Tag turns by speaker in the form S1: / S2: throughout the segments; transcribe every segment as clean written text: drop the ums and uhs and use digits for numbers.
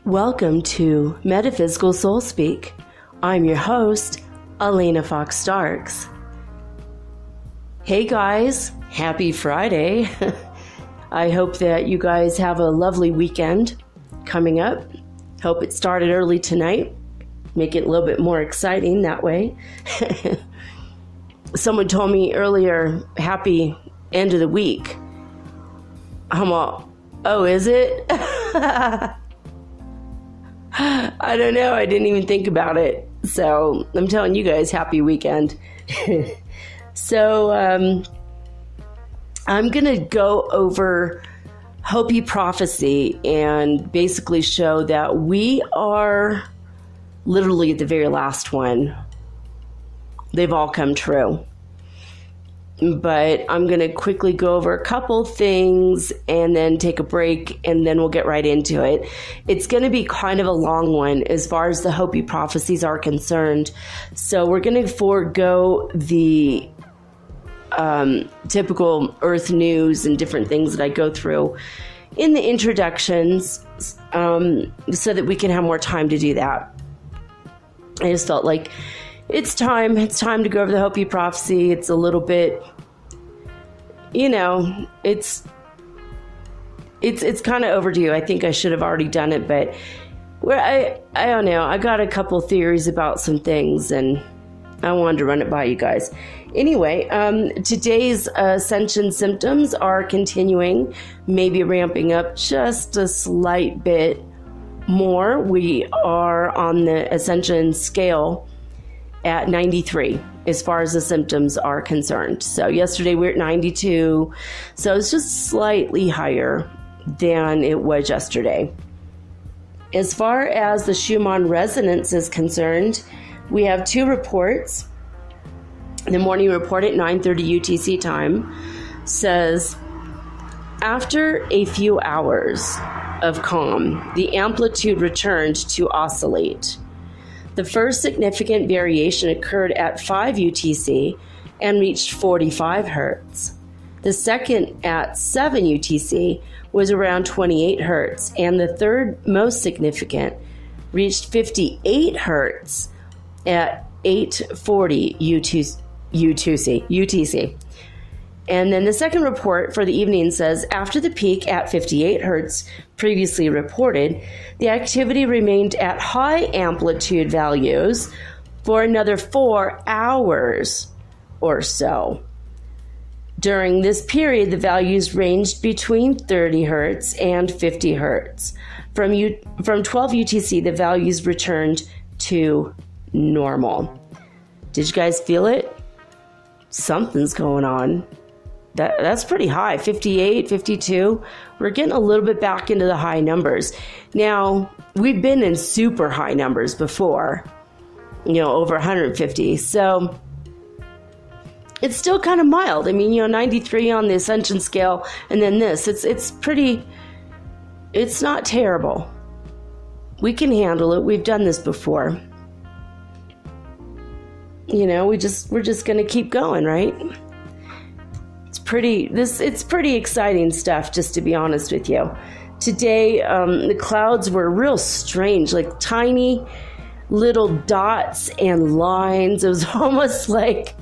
S1: Welcome to Metaphysical Soul Speak. I'm your host, Alanna Fox Starks. Hey guys, happy Friday. I hope that you guys have a lovely weekend coming up. Hope it started early tonight. Make it a little bit more exciting that way. Someone told me earlier, happy end of the week. I'm all, oh, is it? I don't know. I didn't even think about it. So I'm telling you guys, happy weekend. So I'm going to go over Hopi prophecy and basically show that we are literally at the very last one. They've all come true. But I'm going to quickly go over a couple things and then take a break, and then we'll get right into it. It's going to be kind of a long one as far as the Hopi prophecies are concerned. So we're going to forego the typical Earth news and different things that I go through in the introductions so that we can have more time to do that. I just felt like it's time to go over the Hopi prophecy. It's a little bit, it's kind of overdue. I think I should have already done it, but I don't know. I got a couple theories about some things, and I wanted to run it by you guys. Anyway, today's ascension symptoms are continuing, maybe ramping up just a slight bit more. We are on the Ascension Scale at 93 as far as the symptoms are concerned. So yesterday we were at 92, so it's just slightly higher than it was yesterday. As far as the Schumann Resonance is concerned, we have two reports. The morning report at 9:30 UTC time says, after a few hours of calm, the amplitude returned to oscillate. The first significant variation occurred at 5 UTC and reached 45 Hertz. The second at 7 UTC was around 28 Hertz, and the third most significant reached 58 Hertz at 8:40 UTC. And then the second report for the evening says, after the peak at 58 Hertz previously reported, the activity remained at high amplitude values for another 4 hours or so. During this period, the values ranged between 30 Hertz and 50 Hertz. From 12 UTC, the values returned to normal. Did you guys feel it? Something's going on. That's pretty high, 58, 52. We're getting a little bit back into the high numbers. Now, we've been in super high numbers before, over 150. So it's still kind of mild. I mean, 93 on the Ascension Scale, and then this. It's not terrible. We can handle it. We've done this before. We're just going to keep going, right? It's pretty exciting stuff, just to be honest with you. Today, the clouds were real strange, like tiny little dots and lines. It was almost like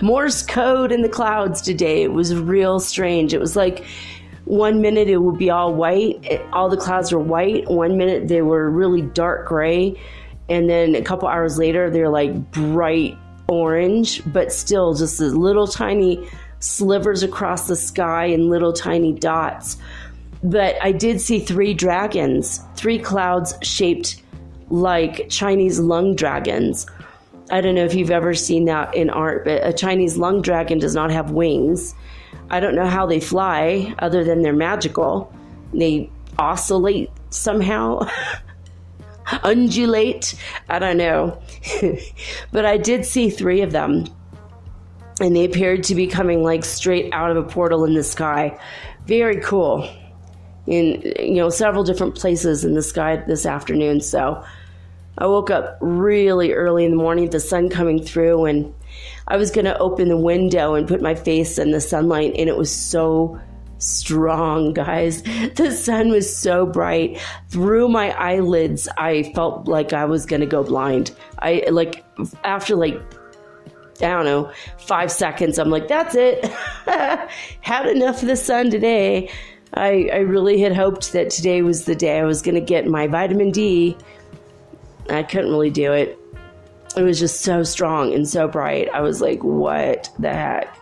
S1: Morse code in the clouds today. It was real strange. It was like 1 minute it would be all white. All the clouds were white. 1 minute they were really dark gray. And then a couple hours later, they're like bright orange, but still just as little tiny slivers across the sky and little tiny dots. But I did see 3 dragons, 3 clouds shaped like Chinese lung dragons. I don't know if you've ever seen that in art, but a Chinese lung dragon does not have wings. I don't know how they fly other than they're magical. They oscillate somehow. Undulate. I don't know. But I did see 3 of them. And they appeared to be coming like straight out of a portal in the sky. Very cool. In several different places in the sky this afternoon. So I woke up really early in the morning, the sun coming through, and I was going to open the window and put my face in the sunlight, and it was so strong, guys. The sun was so bright. Through my eyelids, I felt like I was going to go blind. After I don't know, 5 seconds, I'm like, that's it. Had enough of the sun today. I really had hoped that today was the day I was going to get my vitamin D. I couldn't really do it. It was just so strong and so bright. I was like, what the heck?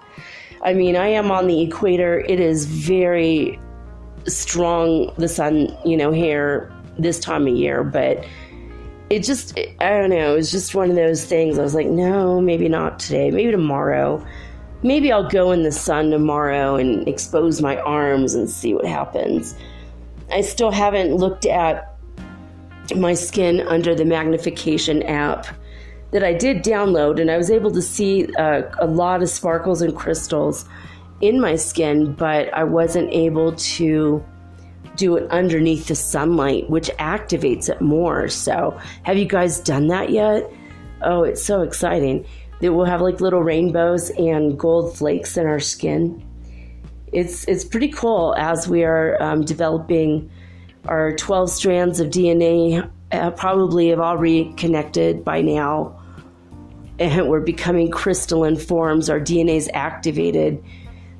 S1: I mean, I am on the equator. It is very strong, the sun, here this time of year, but I don't know, it was just one of those things. I was like, no, maybe not today, maybe tomorrow. Maybe I'll go in the sun tomorrow and expose my arms and see what happens. I still haven't looked at my skin under the magnification app that I did download, and I was able to see a lot of sparkles and crystals in my skin, but I wasn't able to do it underneath the sunlight, which activates it more. So have you guys done that yet? Oh, it's so exciting. That we'll have like little rainbows and gold flakes in our skin. It's pretty cool as we are developing our 12 strands of DNA. Probably have all reconnected by now, and we're becoming crystalline forms. Our DNA is activated.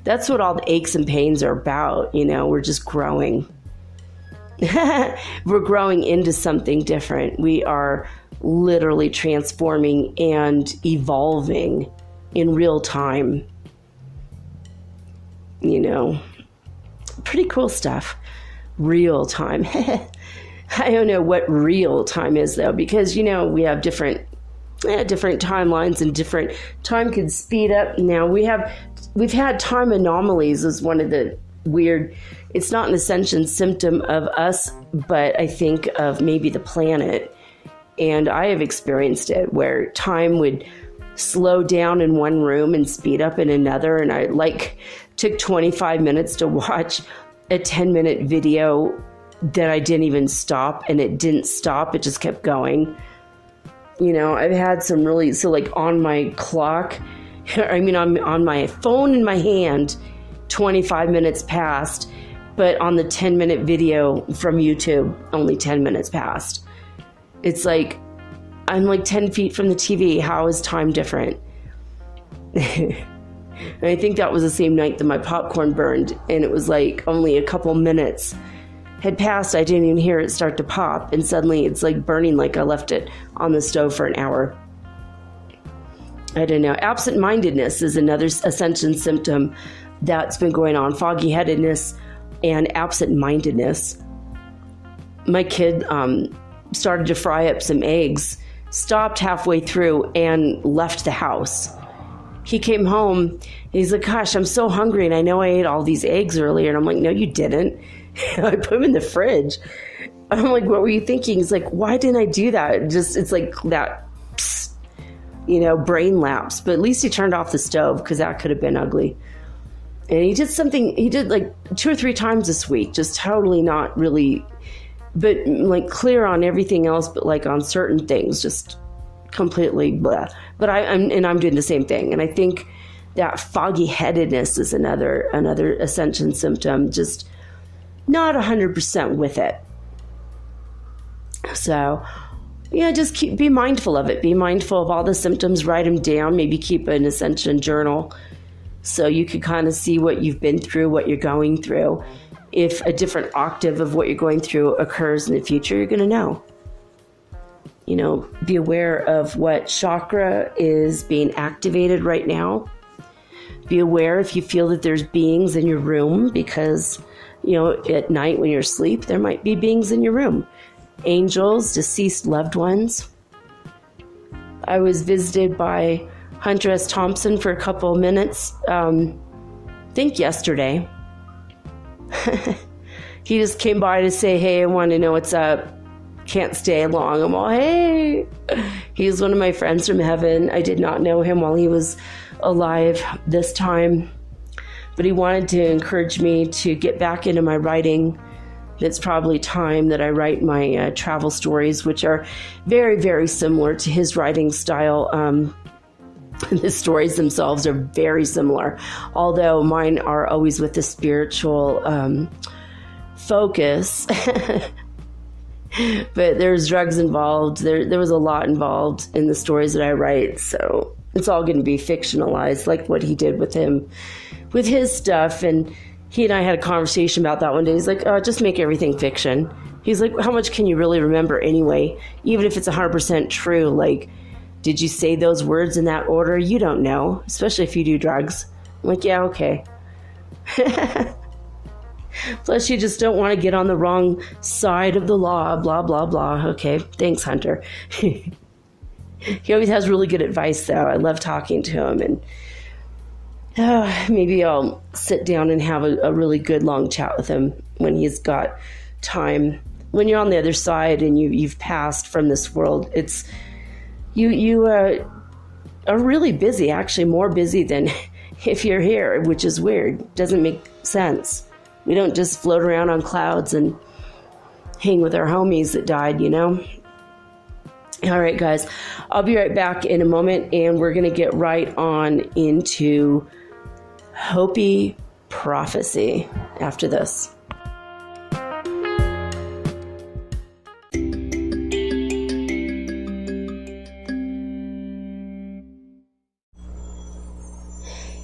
S1: That's what all the aches and pains are about. We're just growing. We're growing into something different. We are literally transforming and evolving in real time. Pretty cool stuff. Real time. I don't know what real time is, though, because, we have different timelines, and different time can speed up. Now we've had time anomalies as one of the weird, it's not an ascension symptom of us, but I think of maybe the planet. And I have experienced it where time would slow down in one room and speed up in another. And I took 25 minutes to watch a 10-minute video that I didn't even stop, and it didn't stop. It just kept going. I've had some really, on my clock, on my phone in my hand, 25 minutes passed, but on the 10-minute video from YouTube, only 10 minutes passed. It's like, I'm 10 feet from the TV. How is time different? And I think that was the same night that my popcorn burned, and it was only a couple minutes had passed. I didn't even hear it start to pop, and suddenly it's burning like I left it on the stove for an hour. I don't know. Absent-mindedness is another ascension symptom that's been going on. Foggy-headedness and absent-mindedness. My kid started to fry up some eggs, stopped halfway through, and left the house. He came home, he's like, gosh, I'm so hungry, and I know I ate all these eggs earlier. And I'm like, no, you didn't. I put them in the fridge. I'm like, what were you thinking? He's like, why didn't I do that? It's like that, brain lapse. But at least he turned off the stove, because that could have been ugly. And he did 2 or 3 times this week, just totally not really, but clear on everything else, but on certain things, just completely blah. But I'm doing the same thing. And I think that foggy-headedness is another ascension symptom, just not 100% with it. So, just be mindful of it. Be mindful of all the symptoms, write them down, maybe keep an ascension journal so you can kind of see what you've been through, what you're going through. If a different octave of what you're going through occurs in the future, you're going to know. Be aware of what chakra is being activated right now. Be aware if you feel that there's beings in your room, because, at night when you're asleep, there might be beings in your room. Angels, deceased loved ones. I was visited by Hunter S. Thompson for a couple of minutes, I think yesterday. He just came by to say, hey, I want to know what's up. Can't stay long. I'm all, hey. He's one of my friends from heaven. I did not know him while he was alive this time, but he wanted to encourage me to get back into my writing. It's probably time that I write my travel stories, which are very, very similar to his writing style. The stories themselves are very similar, although mine are always with the spiritual focus. But there's drugs involved. There was a lot involved in the stories that I write, so it's all going to be fictionalized, like what he did with him, with his stuff. And he and I had a conversation about that one day. He's like, "Oh, just make everything fiction." He's like, "How much can you really remember anyway? Even if it's 100% true, like, did you say those words in that order? You don't know, especially if you do drugs." I'm like, "Yeah, okay." Plus, you just don't want to get on the wrong side of the law, blah, blah, blah. Okay, thanks, Hunter. He always has really good advice, though. I love talking to him, and maybe I'll sit down and have a really good long chat with him when he's got time. When you're on the other side and you've passed from this world, you are really busy, actually more busy than if you're here, which is weird. Doesn't make sense. We don't just float around on clouds and hang with our homies that died, you know? All right, guys, I'll be right back in a moment, and we're going to get right on into Hopi prophecy after this.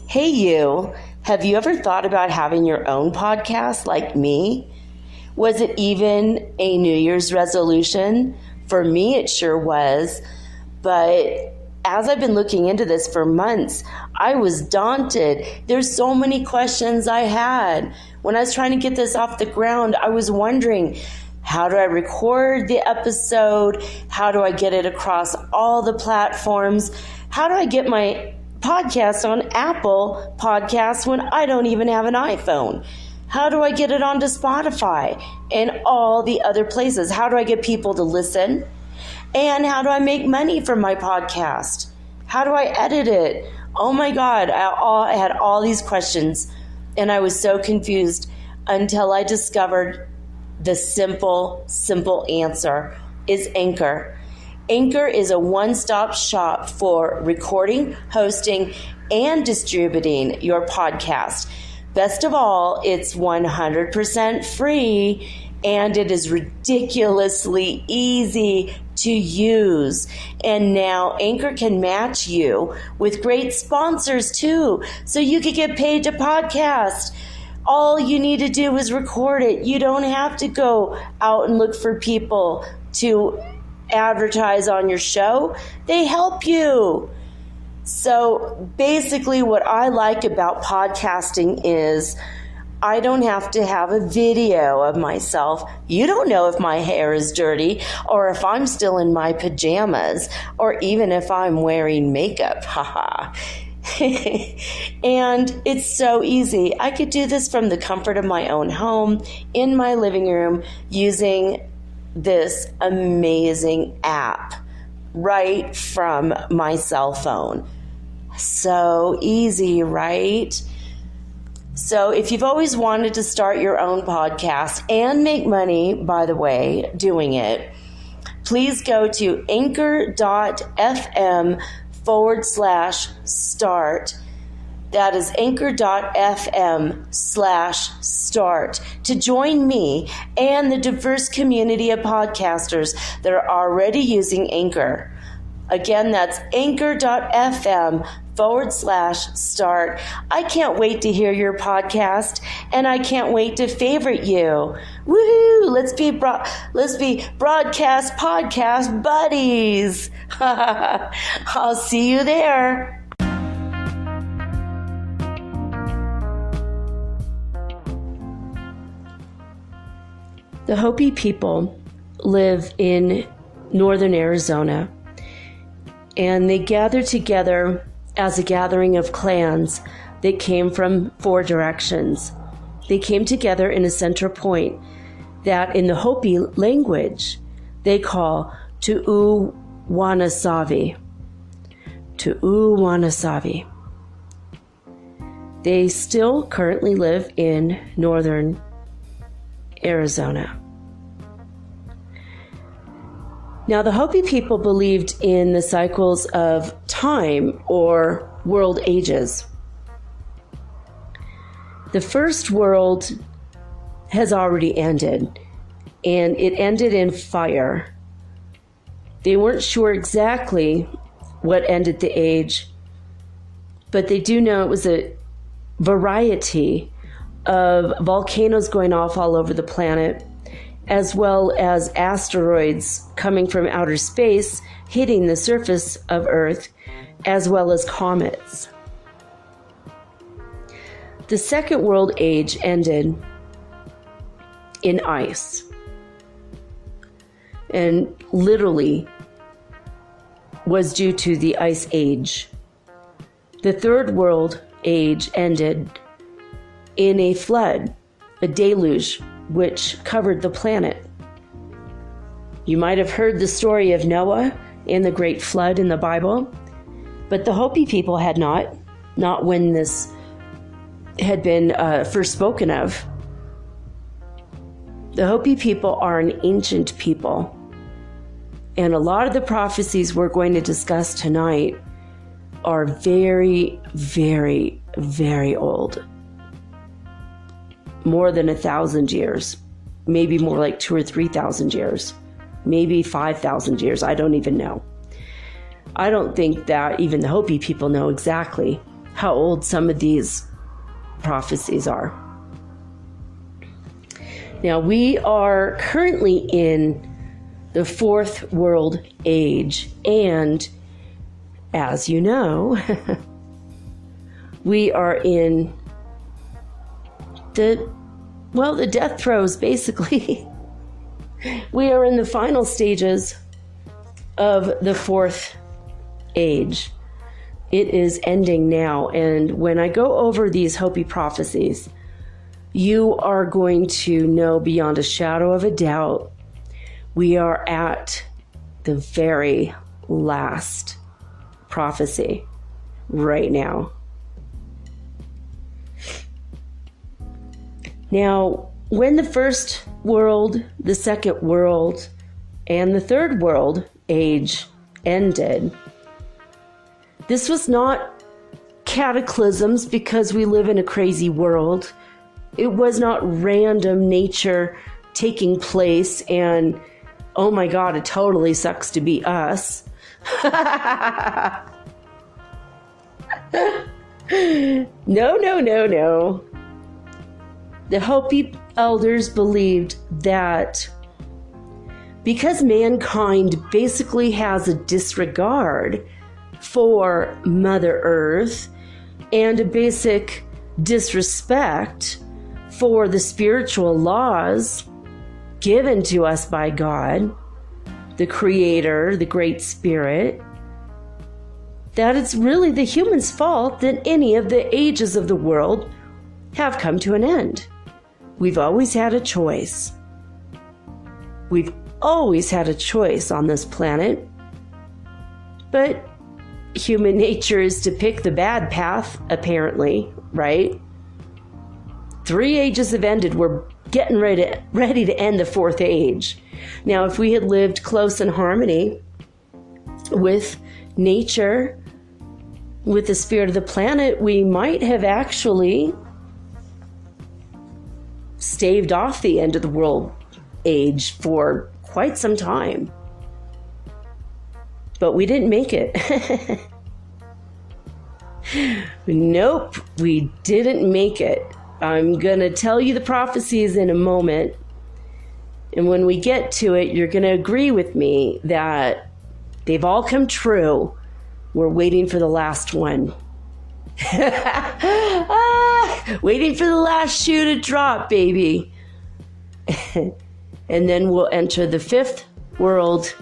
S1: Hey, you. Have you ever thought about having your own podcast like me? Was it even a New Year's resolution? For me, it sure was. But as I've been looking into this for months, I was daunted. There's so many questions I had. When I was trying to get this off the ground, I was wondering, how do I record the episode? How do I get it across all the platforms? How do I get my podcast on Apple Podcasts when I don't even have an iPhone? How do I get it onto Spotify and all the other places? How do I get people to listen? And how do I make money from my podcast? How do I edit it? Oh my God, I had all these questions, and I was so confused until I discovered the simple answer is Anchor. Anchor is a one-stop shop for recording, hosting, and distributing your podcast. Best of all, it's 100% free, and it is ridiculously easy to use. And now Anchor can match you with great sponsors too, so you can get paid to podcast. All you need to do is record it. You don't have to go out and look for people to advertise on your show. They help you. So basically what I like about podcasting is I don't have to have a video of myself. You don't know if my hair is dirty or if I'm still in my pajamas or even if I'm wearing makeup. Haha. And it's so easy. I could do this from the comfort of my own home in my living room using this amazing app right from my cell phone. So easy, right? So if you've always wanted to start your own podcast and make money, by the way, doing it, please go to anchor.fm/start. That is anchor.fm/start to join me and the diverse community of podcasters that are already using Anchor. Again, that's anchor.fm/start. I can't wait to hear your podcast, and I can't wait to favorite you. Woohoo! Let's be broadcast podcast buddies. I'll see you there. The Hopi people live in northern Arizona, and they gather together as a gathering of clans that came from 4 directions. They came together in a central point that in the Hopi language they call Tu'uwanasavi. Tu'uwanasavi. They still currently live in northern Arizona. Now, the Hopi people believed in the cycles of time or world ages. The first world has already ended, and it ended in fire. They weren't sure exactly what ended the age, but they do know it was a variety of volcanoes going off all over the planet, as well as asteroids coming from outer space, hitting the surface of Earth, as well as comets. The Second World Age ended in ice, and literally was due to the Ice Age. The Third World Age ended in a flood, a deluge, which covered the planet. You might have heard the story of Noah and the great flood in the Bible, but the Hopi people had not when this had been first spoken of. The Hopi people are an ancient people, and a lot of the prophecies we're going to discuss tonight are very, very, very old. More than 1,000 years, maybe more like 2,000 or 3,000 years, maybe 5,000 years. I don't even know. I don't think that even the Hopi people know exactly how old some of these prophecies are. Now, we are currently in the Fourth World Age, and as you know, we are in the death throes, basically. We are in the final stages of the Fourth Age. It is ending now, and when I go over these Hopi prophecies, you are going to know beyond a shadow of a doubt we are at the very last prophecy right now. Now, when the First World, the Second World, and the Third World Age ended, this was not cataclysms because we live in a crazy world. It was not random nature taking place and, oh my God, it totally sucks to be us. No. The Hopi elders believed that because mankind basically has a disregard for Mother Earth and a basic disrespect for the spiritual laws given to us by God, the Creator, the Great Spirit, that it's really the human's fault that any of the ages of the world have come to an end. We've always had a choice. We've always had a choice on this planet, but human nature is to pick the bad path, apparently, right? 3 ages have ended. We're getting ready to end the 4th age. Now, if we had lived close in harmony with nature, with the spirit of the planet, we might have actually staved off the end of the world age for quite some time. But we didn't make it. Nope, we didn't make it. I'm going to tell you the prophecies in a moment. And when we get to it, you're going to agree with me that they've all come true. We're waiting for the last one. Waiting for the last shoe to drop, baby. And then we'll enter the 5th world.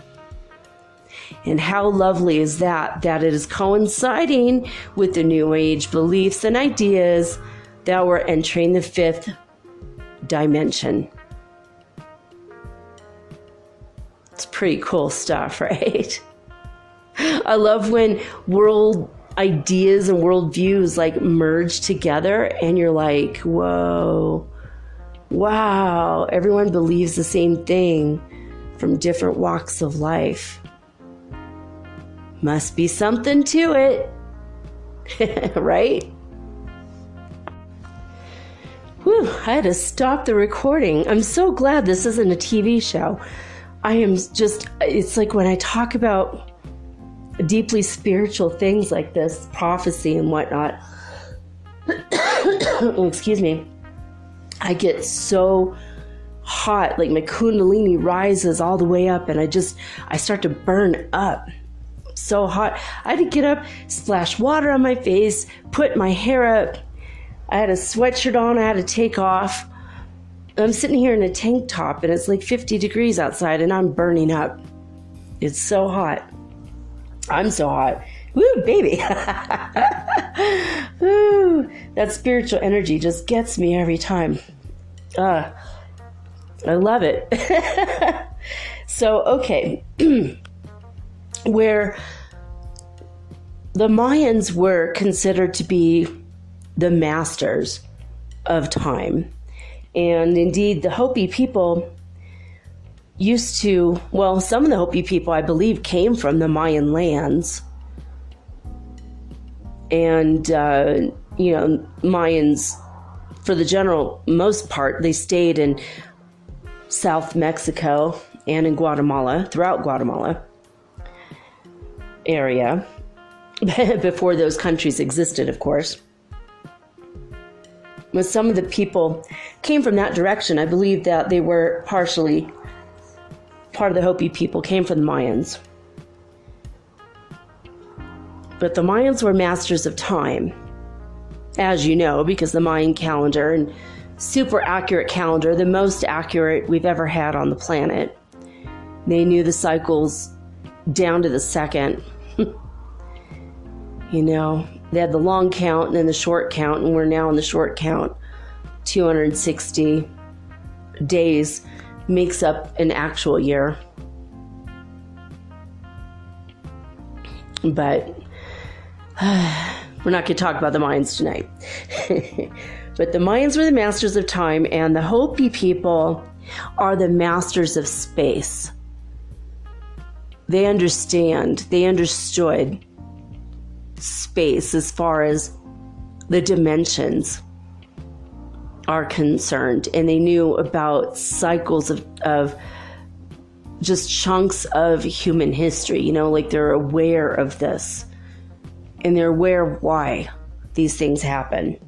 S1: And how lovely is that it is coinciding with the New Age beliefs and ideas that we're entering the 5th dimension. It's pretty cool stuff, right? I love when world ideas and world views like merge together and you're like, whoa, wow, everyone believes the same thing. from different walks of life. Must be something to it, right? Whew, I had to stop the recording. I'm so glad this isn't a TV show. It's like when I talk about deeply spiritual things like this, prophecy and whatnot, excuse me, I get so hot, like my kundalini rises all the way up and I start to burn up. So hot. I had to get up, splash water on my face, put my hair up. I had a sweatshirt on, I had to take off. I'm sitting here in a tank top and it's like 50 degrees outside and I'm burning up. It's so hot. I'm so hot. Woo, baby. Woo, that spiritual energy just gets me every time. I love it. So, okay. Where the Mayans were considered to be the masters of time. And indeed, the Hopi people some of the Hopi people, I believe, came from the Mayan lands. And, Mayans, for the most part, they stayed in South Mexico and in Guatemala, throughout Guatemala area, before those countries existed, of course. But some of the people came from that direction. I believe that they were partially part of the Hopi people, came from the Mayans. But the Mayans were masters of time, as you know, because the Mayan calendar, and super accurate calendar, the most accurate we've ever had on the planet. They knew the cycles down to the second. They had the long count and then the short count, and we're now in the short count. 260 days makes up an actual year. But we're not going to talk about the Mayans tonight. But the Mayans were the masters of time, and the Hopi people are the masters of space. They understood space as far as the dimensions are concerned, and they knew about cycles of just chunks of human history, like they're aware of this, and they're aware of why these things happen.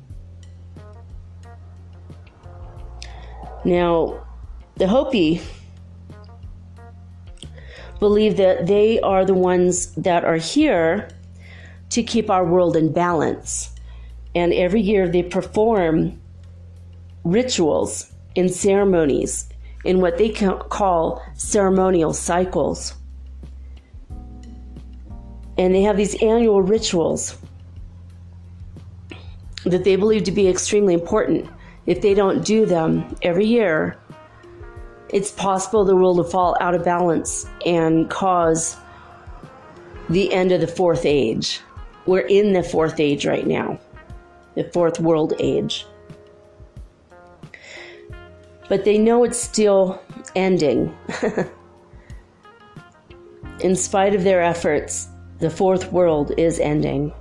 S1: Now, the Hopi believe that they are the ones that are here to keep our world in balance. And every year they perform rituals and ceremonies in what they call ceremonial cycles. And they have these annual rituals that they believe to be extremely important. If they don't do them every year, it's possible the world will fall out of balance and cause the end of the fourth age. We're in the fourth age right now, the fourth world age. But they know it's still ending. In spite of their efforts, the fourth world is ending.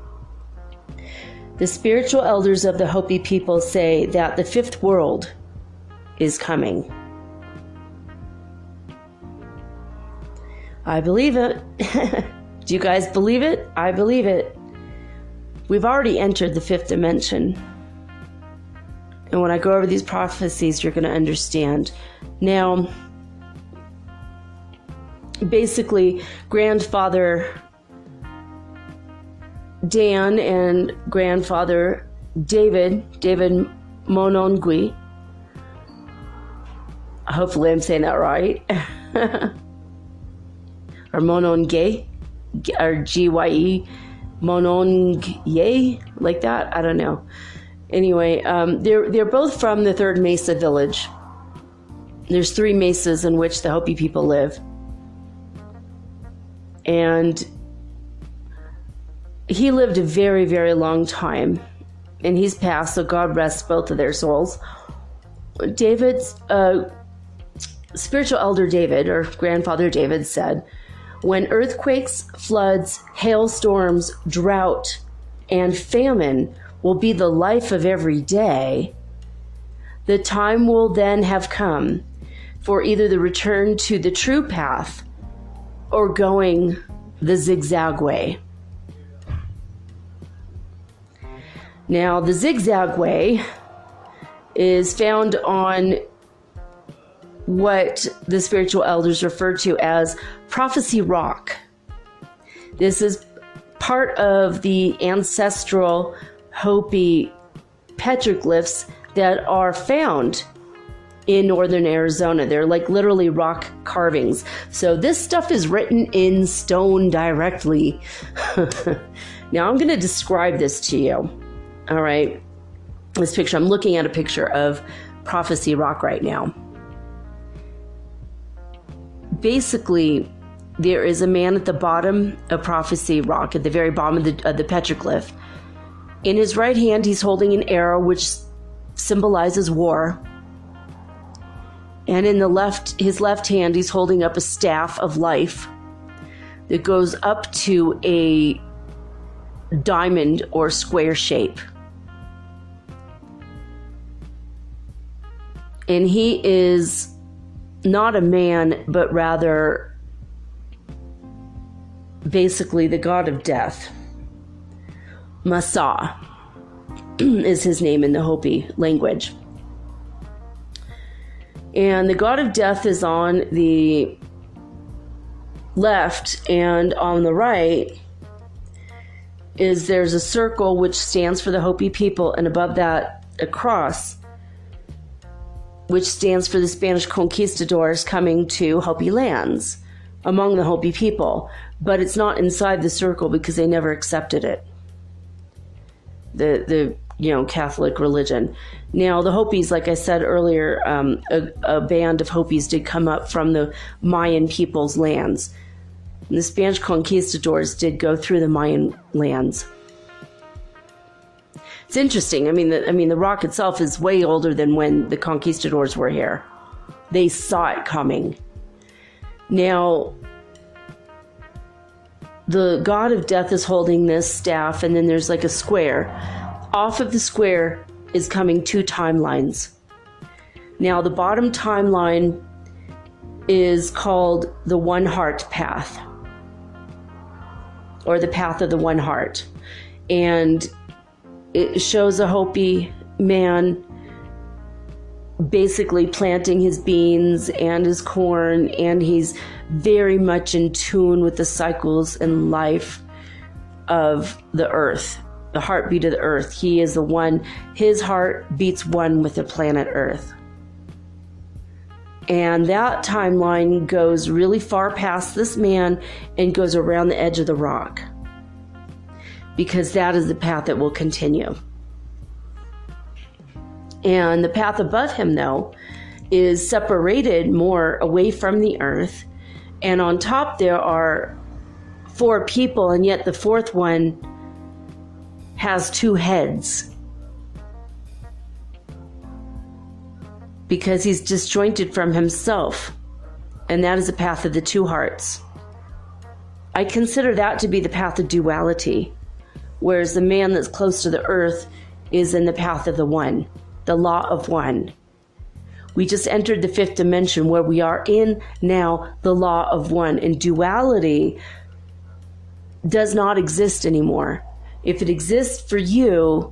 S1: The spiritual elders of the Hopi people say that the fifth world is coming. I believe it. Do you guys believe it? I believe it. We've already entered the fifth dimension. And when I go over these prophecies, you're going to understand. Now, basically, Grandfather Dan and Grandfather David Monongui, hopefully I'm saying that right, or Monongye, or Gye, Monongye, like that, I don't know. Anyway, they're both from the third Mesa village. There's 3 mesas in which the Hopi people live. And he lived a very, very long time. And he's passed, so God rest both of their souls. David's spiritual elder David, or grandfather David, said, when earthquakes, floods, hailstorms, drought, and famine will be the life of every day, the time will then have come for either the return to the true path or going the zigzag way. Now, the zigzag way is found on what the spiritual elders refer to as Prophecy Rock. This is part of the ancestral Hopi petroglyphs that are found in northern Arizona. They're like literally rock carvings. So this stuff is written in stone directly. Now I'm going to describe this to you. All right. This picture, I'm looking at a picture of Prophecy Rock right now. Basically, there is a man at the bottom of Prophecy Rock, at the very bottom of the petroglyph. In his right hand, he's holding an arrow, which symbolizes war. And in his left hand, he's holding up a staff of life that goes up to a diamond or square shape. And he is not a man, but rather basically the god of death. Masa is his name in the Hopi language. And the god of death is on the left, and on the right there's a circle which stands for the Hopi people, and above that a cross which stands for the Spanish conquistadors coming to Hopi lands among the Hopi people. But it's not inside the circle because they never accepted it. The Catholic religion. Now, the Hopis, like I said earlier, a band of Hopis did come up from the Mayan people's lands. And the Spanish conquistadors did go through the Mayan lands. It's interesting. I mean, the rock itself is way older than when the conquistadors were here. They saw it coming. Now, the god of death is holding this staff, and then there's like a square. Off of the square is coming two timelines. Now, the bottom timeline is called the One Heart Path, or the Path of the One Heart. And it shows a Hopi man basically planting his beans and his corn, and he's very much in tune with the cycles and life of the earth, the heartbeat of the earth. He is the one, his heart beats one with the planet Earth. And that timeline goes really far past this man and goes around the edge of the rock, because that is the path that will continue. And the path above him, though, is separated more away from the earth. And on top there are 4 people, and yet the 4th one has 2 heads, because he's disjointed from himself. And that is the path of the 2 hearts. I consider that to be the path of duality, whereas the man that's close to the earth is in the path of the one, the law of one. We just entered the 5th dimension, where we are in now the law of one, and duality does not exist anymore. If it exists for you,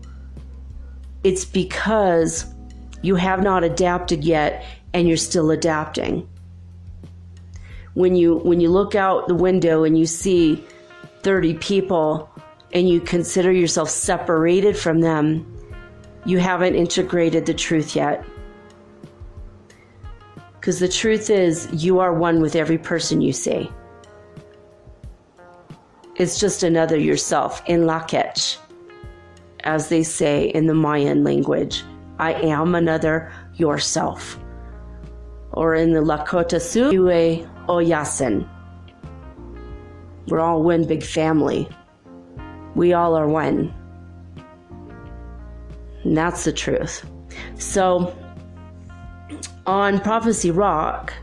S1: it's because you have not adapted yet, and you're still adapting. When you look out the window and you see 30 people and you consider yourself separated from them, you haven't integrated the truth yet. Because the truth is, you are one with every person you see. It's just another yourself, in Lakech, as they say in the Mayan language. I am another yourself. Or in the Lakota Sioux, Yue Oyasin. We're all one big family. We all are one. And that's the truth. So, on Prophecy Rock,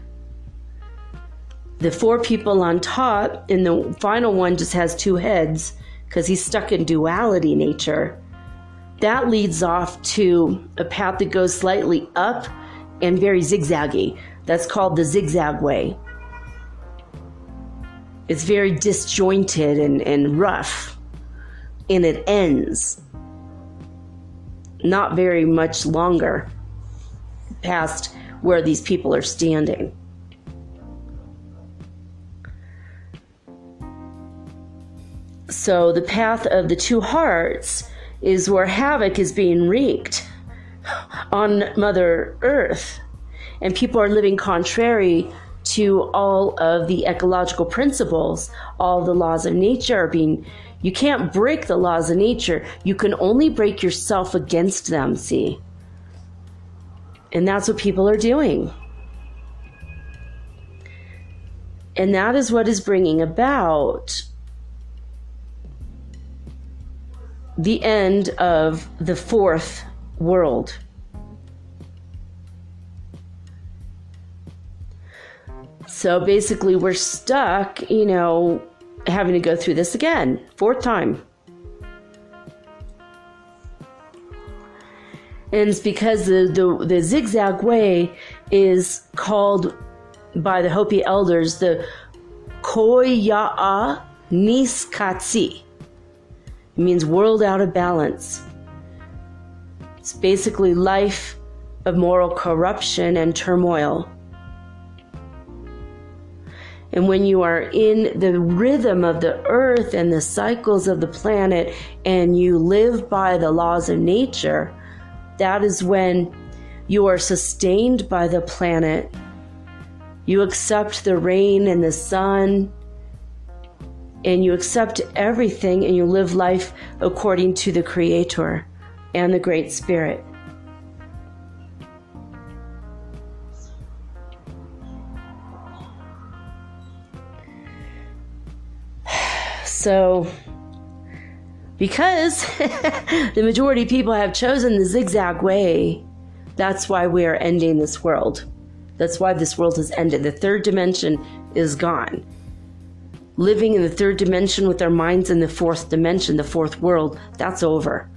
S1: the 4 people on top, and the final one just has 2 heads because he's stuck in duality nature. That leads off to a path that goes slightly up and very zigzaggy. That's called the zigzag way. It's very disjointed and rough, and it ends not very much longer past where these people are standing. So the path of the 2 hearts is where havoc is being wreaked on Mother Earth, and people are living contrary to all of the ecological principles. All the laws of nature are being, you can't break the laws of nature. You can only break yourself against them, see? And that's what people are doing. And that is what is bringing about the end of the 4th world. So basically we're stuck, having to go through this again, 4th time. And it's because the zigzag way is called by the Hopi elders the Koya'a Niskatsi. It means world out of balance. It's basically life of moral corruption and turmoil. And when you are in the rhythm of the earth and the cycles of the planet, and you live by the laws of nature, that is when you are sustained by the planet. You accept the rain and the sun, and you accept everything, and you live life according to the Creator and the Great Spirit. So, because the majority of people have chosen the zigzag way, that's why we are ending this world. That's why this world has ended. The 3rd dimension is gone. Living in the 3rd dimension with our minds in the 4th dimension, the 4th world, that's over.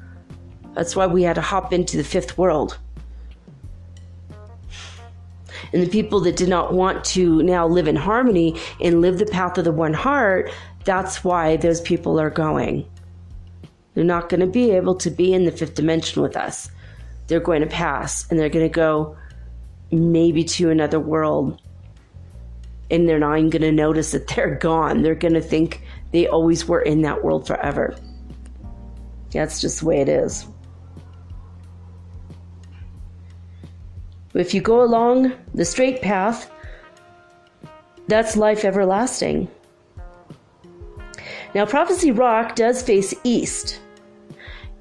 S1: That's why we had to hop into the 5th world. And the people that did not want to now live in harmony and live the path of the 1 heart, that's why those people are going. They're not going to be able to be in the 5th dimension with us. They're going to pass, and they're going to go maybe to another world. And they're not even going to notice that they're gone. They're going to think they always were in that world forever. That's just the way it is. If you go along the straight path, that's life everlasting. Now, Prophecy Rock does face east,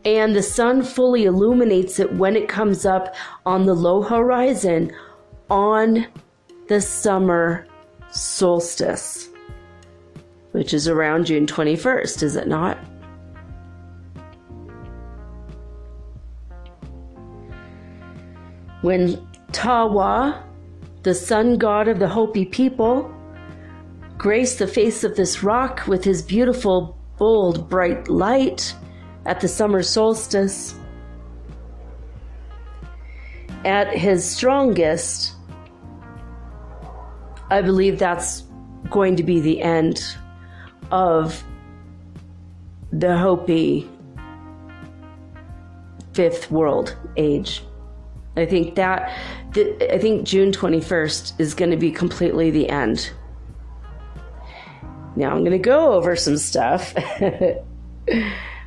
S1: and the sun fully illuminates it when it comes up on the low horizon on the summer solstice, which is around June 21st, is it not? When Tawa, the sun god of the Hopi people, graced the face of this rock with his beautiful, bold, bright light at the summer solstice, at his strongest, I believe that's going to be the end of the Hopi 5th world age. I think June 21st is going to be completely the end. Now I'm going to go over some stuff. And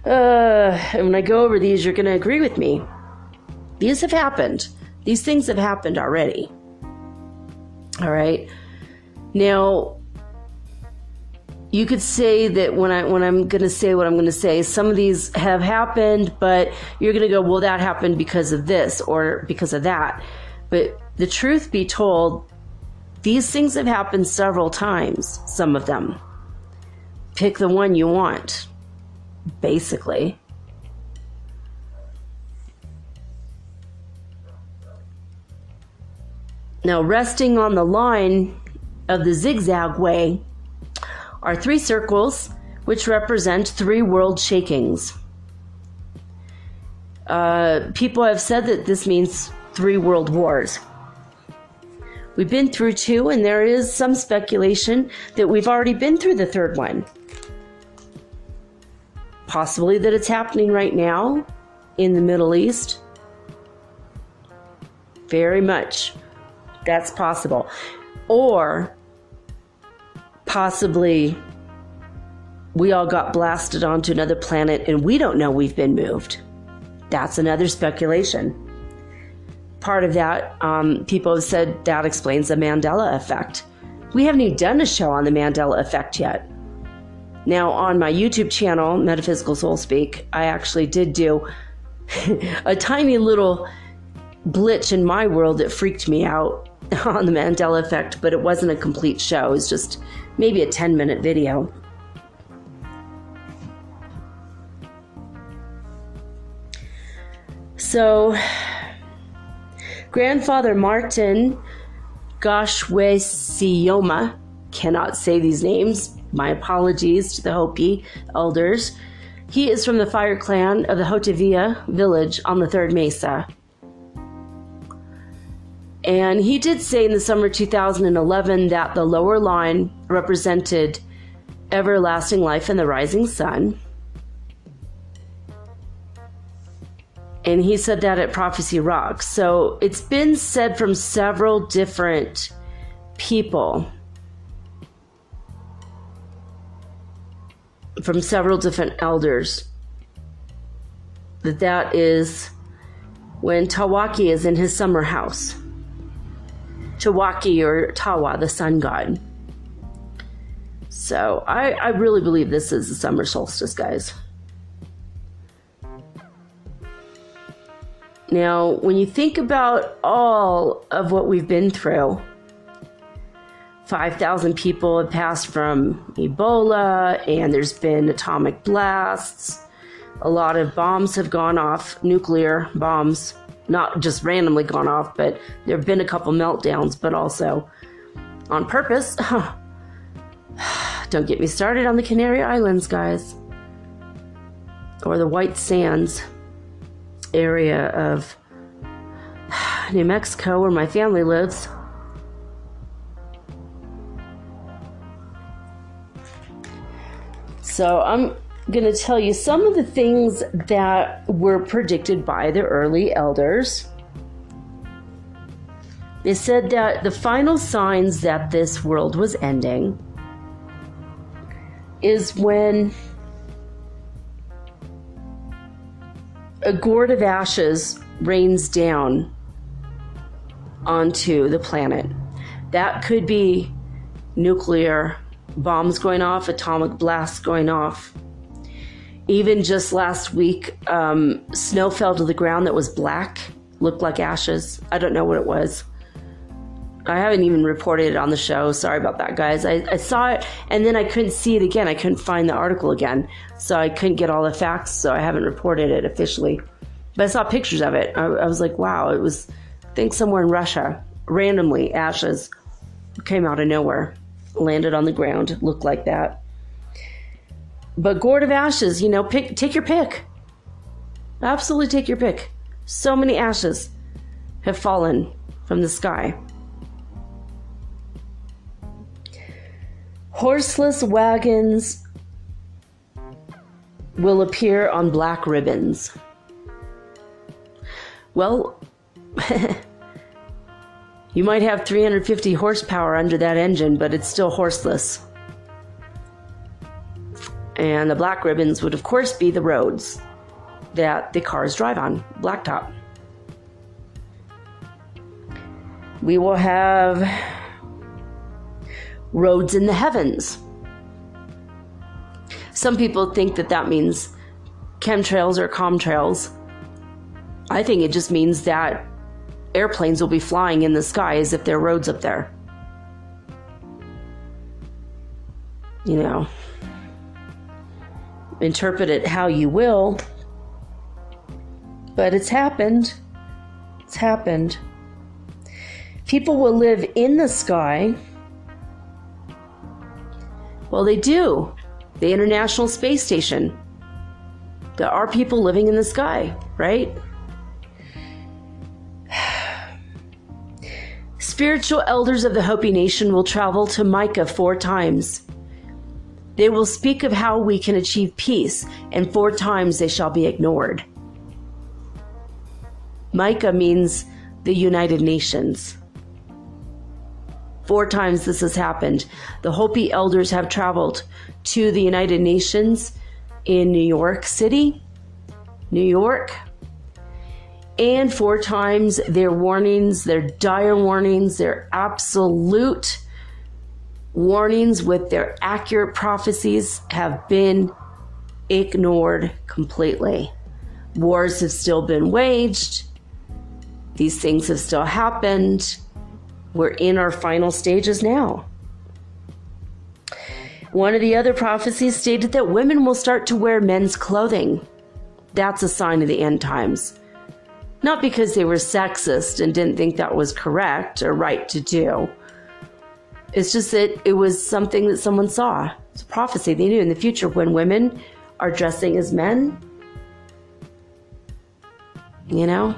S1: when I go over these, you're going to agree with me. These have happened. These things have happened already. All right. Now, you could say that when I'm going to say what I'm going to say, some of these have happened, but you're going to go, well, that happened because of this or because of that. But the truth be told, these things have happened several times, some of them. Pick the one you want, basically. Now, resting on the line of the zigzag way are 3 circles, which represent 3 world shakings. People have said that this means 3 world wars. We've been through 2, and there is some speculation that we've already been through the 3rd one. Possibly that it's happening right now in the Middle East. Very much. That's possible. Or possibly we all got blasted onto another planet and we don't know we've been moved. That's another speculation. Part of that, people have said that explains the Mandela effect. We haven't even done a show on the Mandela effect yet. Now, on my YouTube channel, Metaphysical Soul Speak, I actually did do a tiny little glitch in my world that freaked me out on the Mandela effect, but it wasn't a complete show. It was just maybe a 10-minute video. So, Grandfather Martin Gashwesioma, cannot say these names, my apologies to the Hopi elders. He is from the fire clan of the Hotevia village on the 3rd Mesa. And he did say in the summer 2011 that the lower line represented everlasting life and the rising sun. And he said that at Prophecy Rock. So it's been said from several different people, from several different elders, that is when Tawaki is in his summer house. Tawaki, or Tawa, the sun god. So I really believe this is the summer solstice, guys. Now, when you think about all of what we've been through, 5,000 people have passed from Ebola, and there's been atomic blasts. A lot of bombs have gone off, nuclear bombs, not just randomly gone off, but there have been a couple meltdowns, but also on purpose. Don't get me started on the Canary Islands, guys, or the White Sands area of New Mexico, where my family lives. So I'm going to tell you some of the things that were predicted by the early elders. They said that the final signs that this world was ending is when a gourd of ashes rains down onto the planet. That could be nuclear bombs going off, atomic blasts going off. Even just last week, snow fell to the ground that was black, looked like ashes. I don't know what it was. I haven't even reported it on the show. Sorry about that, guys. I saw it, and then I couldn't see it again. I couldn't find the article again, so I couldn't get all the facts, so I haven't reported it officially. But I saw pictures of it. I was like, wow, it was, I think, somewhere in Russia. Randomly, ashes came out of nowhere, landed on the ground. It looked like that. But gourd of ashes, you know, take your pick. Absolutely take your pick. So many ashes have fallen from the sky. Horseless wagons will appear on black ribbons. Well, you might have 350 horsepower under that engine, but it's still horseless. And the black ribbons would, of course, be the roads that the cars drive on, blacktop. We will have roads in the heavens. Some people think that that means chemtrails or comtrails. I think it just means that airplanes will be flying in the sky as if there are roads up there. You know, interpret it how you will, but it's happened. It's happened. People will live in the sky Well, they do. The International Space Station. There are people living in the sky, right? Spiritual elders of the Hopi Nation will travel to Micah 4 times. They will speak of how we can achieve peace, and 4 times they shall be ignored. Micah means the United Nations. 4 times this has happened. The Hopi elders have traveled to the United Nations in New York City, New York, and 4 times their warnings, their dire warnings, their absolute warnings with their accurate prophecies have been ignored completely. Wars have still been waged. These things have still happened. We're in our final stages now. One of the other prophecies stated that women will start to wear men's clothing. That's a sign of the end times. Not because they were sexist and didn't think that was correct or right to do. It's just that it was something that someone saw. It's a prophecy they knew in the future when women are dressing as men. You know?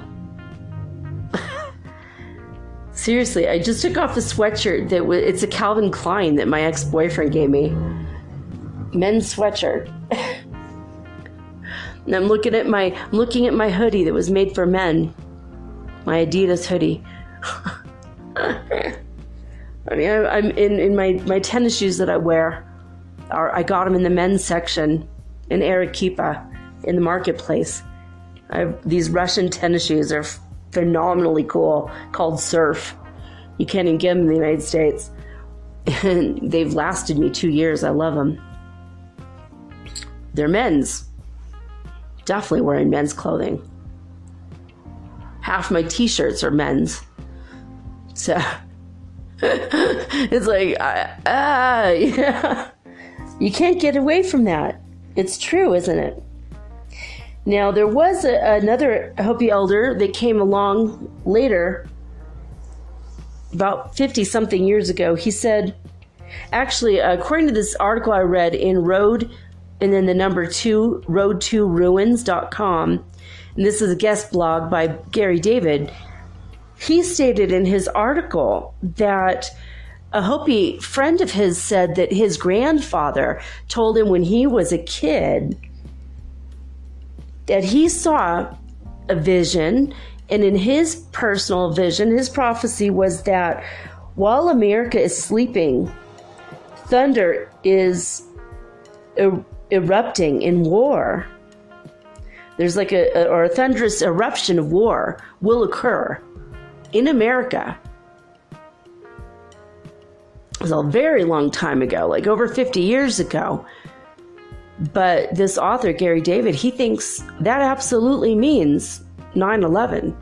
S1: Seriously, I just took off the sweatshirt it's a Calvin Klein that my ex-boyfriend gave me. Men's sweatshirt. And I'm looking at my hoodie that was made for men. My Adidas hoodie. I mean, I'm in my tennis shoes that I wear. I got them in the men's section in Arequipa in the marketplace. These Russian tennis shoes are phenomenally cool, called Surf. You can't even get them in the United States. And they've lasted me 2 years. I love them. They're men's. Definitely wearing men's clothing. Half my t-shirts are men's. So it's like, yeah. You can't get away from that. It's true, isn't it? Now, there was another Hopi elder that came along later, about 50-something years ago. He said, actually, according to this article I read in Road, and then the number 2, road2ruins.com, and this is a guest blog by Gary David, he stated in his article that a Hopi friend of his said that his grandfather told him when he was a kid that he saw a vision, and in his personal vision, his prophecy was that while America is sleeping, thunder is erupting in war. There's like a thunderous eruption of war will occur in America. It was a very long time ago, like over 50 years ago. But this author, Gary David, he thinks that absolutely means 9/11.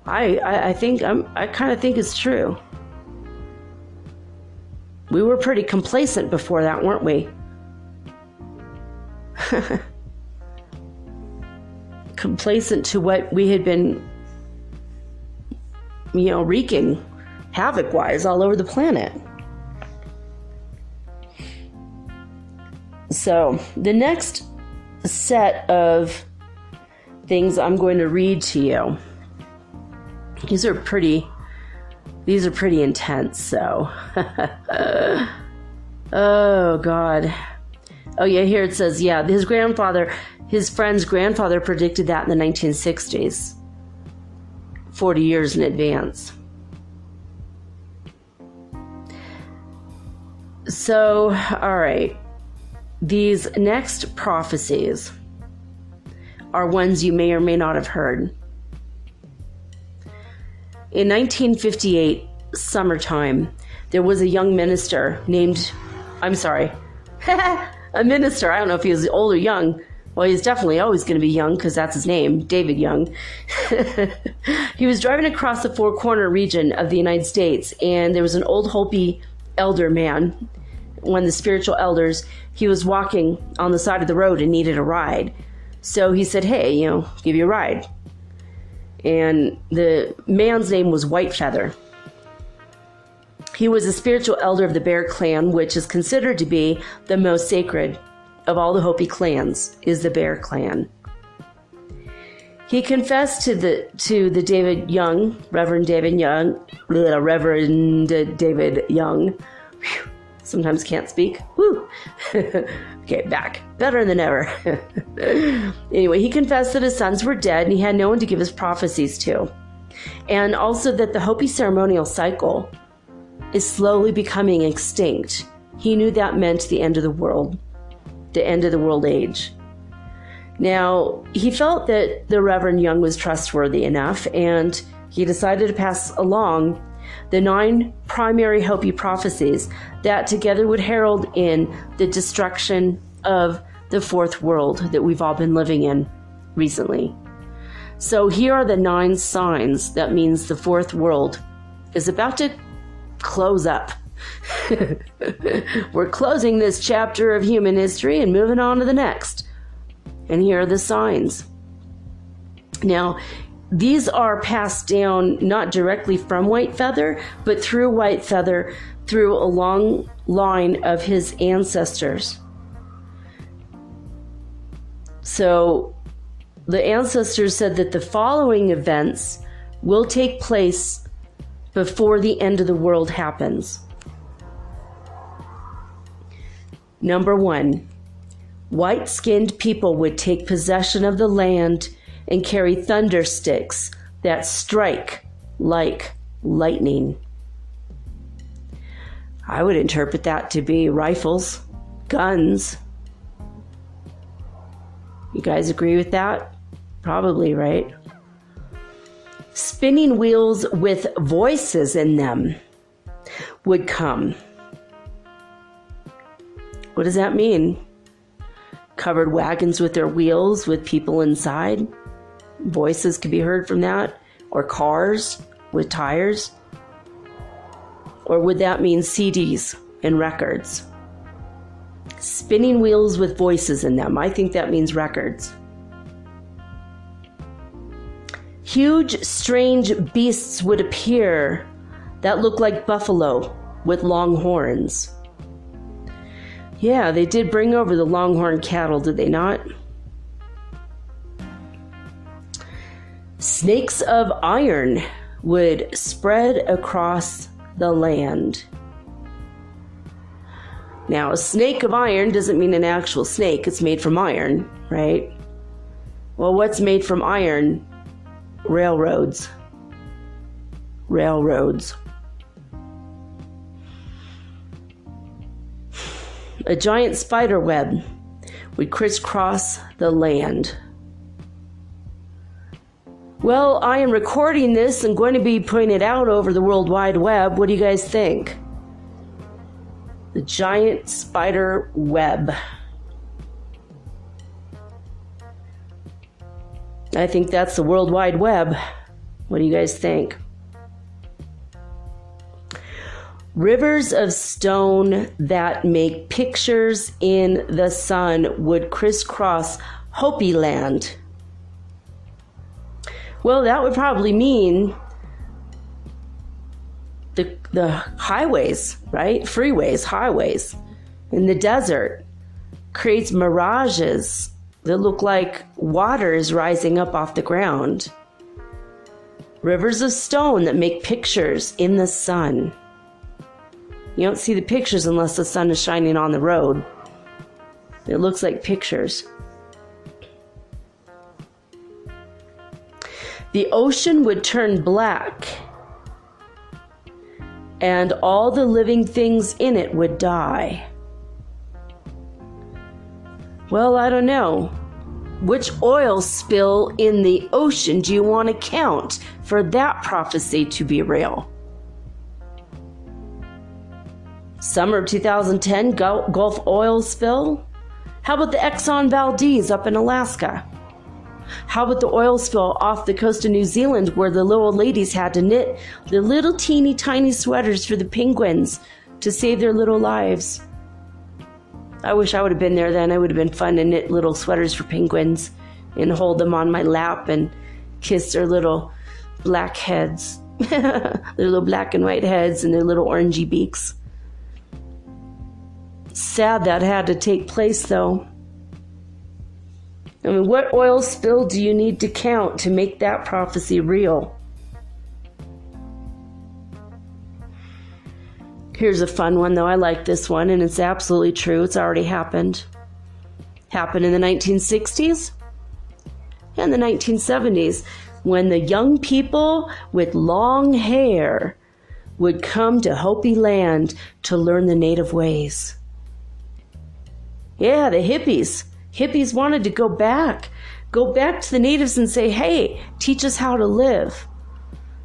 S1: I kind of think it's true. We were pretty complacent before that, weren't we? Complacent to what we had been, wreaking havoc-wise all over the planet. So, the next set of things I'm going to read to you, these are pretty intense, so. Oh, God. Oh, yeah, here it says, his friend's grandfather predicted that in the 1960s, 40 years in advance. So, all right. These next prophecies are ones you may or may not have heard. In 1958, summertime, there was a young minister named, a minister, I don't know if he was old or young. Well, he's definitely always going to be young because that's his name, David Young. He was driving across the Four Corner region of the United States, and there was an old Hopi elder man, one of the spiritual elders. He was walking on the side of the road and needed a ride. So he said, hey, give you a ride. And the man's name was White Feather. He was a spiritual elder of the Bear Clan, which is considered to be the most sacred of all the Hopi clans, is the Bear Clan. He confessed to the David Young, Reverend David Young. Whew, sometimes can't speak. Woo. Okay, back. Better than ever. Anyway, he confessed that his sons were dead and he had no one to give his prophecies to. And also that the Hopi ceremonial cycle is slowly becoming extinct. He knew that meant the end of the world age. Now, he felt that the Reverend Young was trustworthy enough, and he decided to pass along the 9 primary Hopi prophecies that together would herald in the destruction of the 4th world that we've all been living in recently. So here are the 9 signs that means the 4th world is about to close up. We're closing this chapter of human history and moving on to the next. And here are the signs. Now, these are passed down not directly from White Feather, but through White Feather, through a long line of his ancestors. So the ancestors said that the following events will take place before the end of the world happens. Number 1. White-skinned people would take possession of the land and carry thunder sticks that strike like lightning. I would interpret that to be rifles, guns. You guys agree with that? Probably, right? Spinning wheels with voices in them would come. What does that mean? Covered wagons with their wheels with people inside. Voices could be heard from that. Or cars with tires. Or would that mean CDs and records? Spinning wheels with voices in them. I think that means records. Huge, strange beasts would appear that look like buffalo with long horns. Yeah, they did bring over the longhorn cattle, did they not? Snakes of iron would spread across the land. Now, a snake of iron doesn't mean an actual snake. It's made from iron, right? Well, what's made from iron? Railroads. Railroads. A giant spider web would crisscross the land. Well, I am recording this and going to be putting it out over the World Wide Web. What do you guys think? The giant spider web. I think that's the World Wide Web. What do you guys think? Rivers of stone that make pictures in the sun would crisscross Hopi land. Well, that would probably mean the highways, right? Freeways, highways in the desert creates mirages that look like water is rising up off the ground. Rivers of stone that make pictures in the sun. You don't see the pictures unless the sun is shining on the road. It looks like pictures. The ocean would turn black, and all the living things in it would die. Well, I don't know. Which oil spill in the ocean do you want to count for that prophecy to be real? Summer of 2010 Gulf oil spill? How about the Exxon Valdez up in Alaska? How about the oil spill off the coast of New Zealand where the little ladies had to knit the little teeny tiny sweaters for the penguins to save their little lives? I wish I would have been there then. It would have been fun to knit little sweaters for penguins and hold them on my lap and kiss their little black heads Their little black and white heads and their little orangey beaks. Sad that had to take place, though. I mean, what oil spill do you need to count to make that prophecy real? Here's a fun one, though. I like this one, and it's absolutely true. It's already happened. Happened in the 1960s and the 1970s, when the young people with long hair would come to Hopi land to learn the native ways. Yeah, the hippies. Hippies wanted to go back to the natives and say, hey, teach us how to live.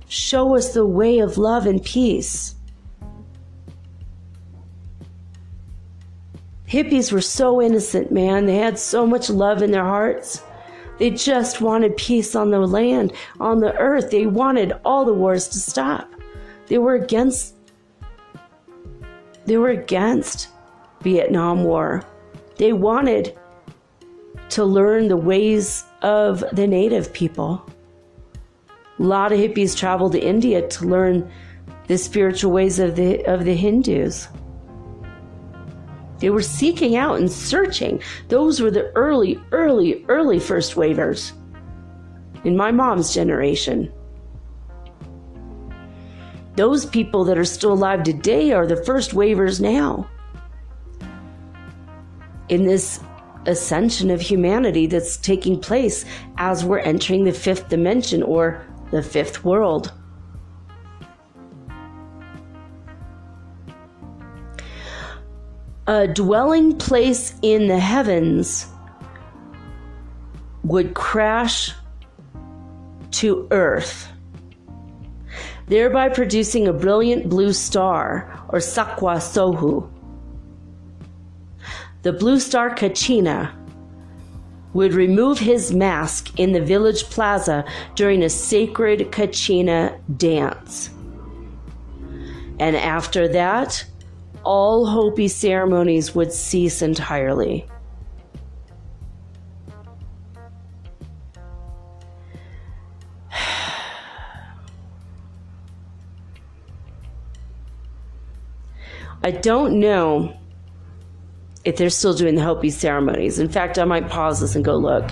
S1: Show us the way of love and peace. Hippies were so innocent, man. They had so much love in their hearts. They just wanted peace on the land, on the earth. They wanted all the wars to stop. They were against Vietnam War. They wanted to learn the ways of the native people. A lot of hippies traveled to India to learn the spiritual ways of the Hindus. They were seeking out and searching. Those were the early first wavers in my mom's generation. Those people that are still alive today are the first wavers now in this ascension of humanity that's taking place as we're entering the fifth dimension, or the fifth world. A dwelling place in the heavens would crash to earth, thereby producing a brilliant blue star, or Sakwa Sohu. The Blue Star Kachina would remove his mask in the village plaza during a sacred Kachina dance. And after that, all Hopi ceremonies would cease entirely. I don't know if they're still doing the Hopi ceremonies. In fact, I might pause this and go look.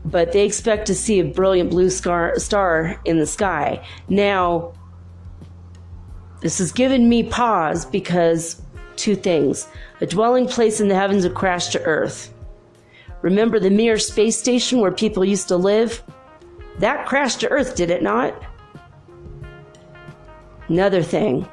S1: But they expect to see a brilliant blue star in the sky. Now, this has given me pause because two things. A dwelling place in the heavens would crash to earth. Remember the Mir space station where people used to live? That crashed to earth, did it not? Another thing.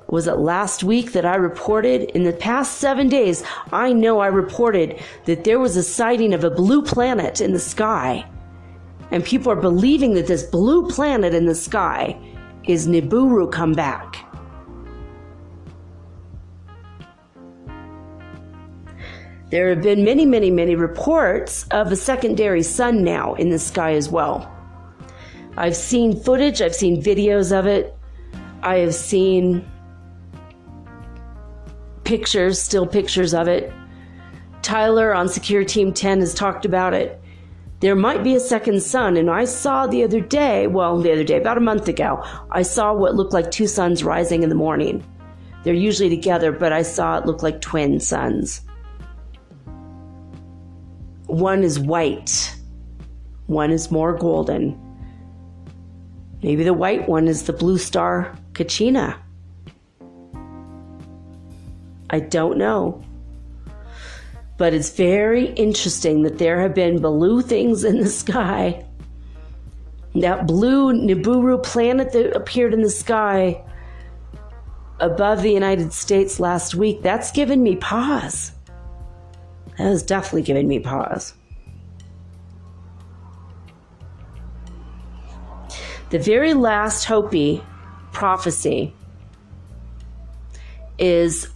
S1: Was it last week that I reported? In the past 7 days, I know I reported that there was a sighting of a blue planet in the sky. And people are believing that this blue planet in the sky is Nibiru come back. There have been many reports of a secondary sun now in the sky as well. I've seen footage, I've seen videos of it. I have seen pictures, still pictures of it. Tyler on Secure Team 10 has talked about it. There might be a second sun, and I saw the other day, about a month ago, I saw what looked like two suns rising in the morning. They're usually together, but I saw it look like twin suns. One is white, one is more golden. Maybe the white one is the Blue Star Kachina. I don't know. But it's very interesting that there have been blue things in the sky. That blue Nibiru planet that appeared in the sky above the United States last week, that's given me pause. That has definitely given me pause. The very last Hopi prophecy is,